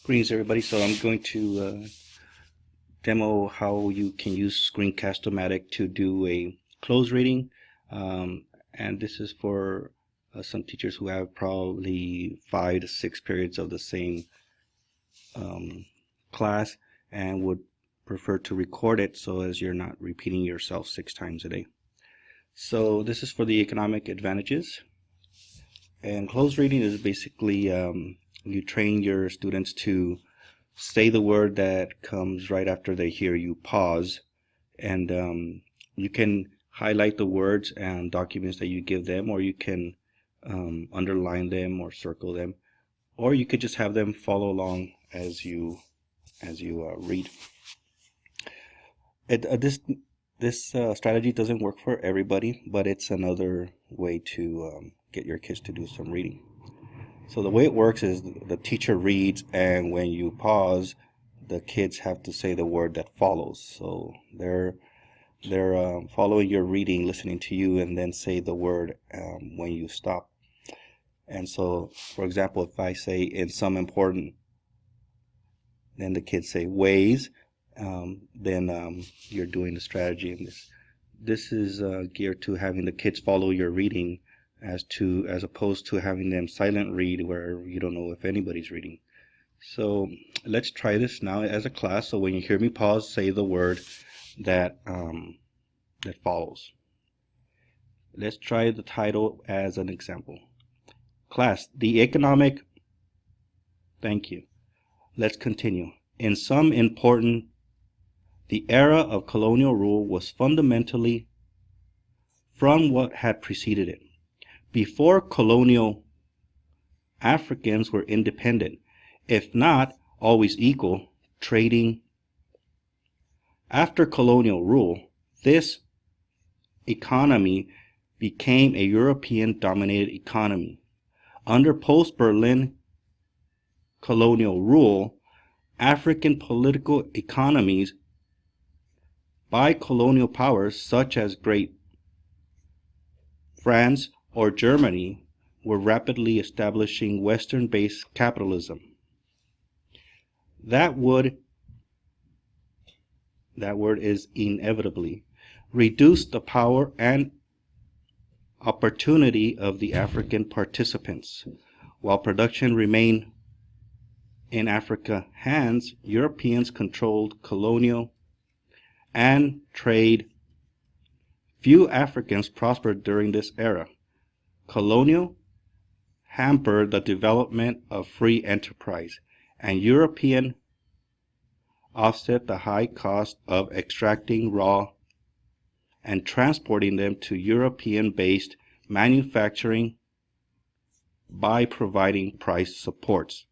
Greetings, everybody. So I'm going to demo how you can use Screencast-O-Matic to do a close reading. And this is for some teachers who have probably 5 to 6 periods of the same class and would prefer to record it so as you're not repeating yourself 6 times a day. So this is for the economic advantages. And close reading is basically you train your students to say the word that comes right after they hear you pause, and you can highlight the words and documents that you give them, or you can underline them or circle them, or you could just have them follow along as you read. This strategy doesn't work for everybody, but it's another way to get your kids to do some reading. So the way it works is the teacher reads, and when you pause, the kids have to say the word that follows. So they're following your reading, listening to you, and then say the word when you stop. And so, for example, if I say in some important, then the kids say ways, then you're doing the strategy. And this is geared to having the kids follow your reading, as opposed to having them silent read where you don't know if anybody's reading. So let's try this now as a class. So when you hear me pause, say the word that follows. Let's try the title as an example. Class, the economic. Thank you. Let's continue. In some important, the era of colonial rule was fundamentally from what had preceded it. Before colonial, Africans were independent, if not always equal, trading. After colonial rule, this economy became a European-dominated economy. Under post-Berlin colonial rule, African political economies by colonial powers such as Great France or Germany were rapidly establishing Western-based capitalism. That word is inevitably reduced the power and opportunity of the African participants. While production remained in Africa's hands, Europeans controlled colonial and trade. Few Africans prospered during this era. Colonial hampered the development of free enterprise, and European offset the high cost of extracting raw and transporting them to European-based manufacturing by providing price supports.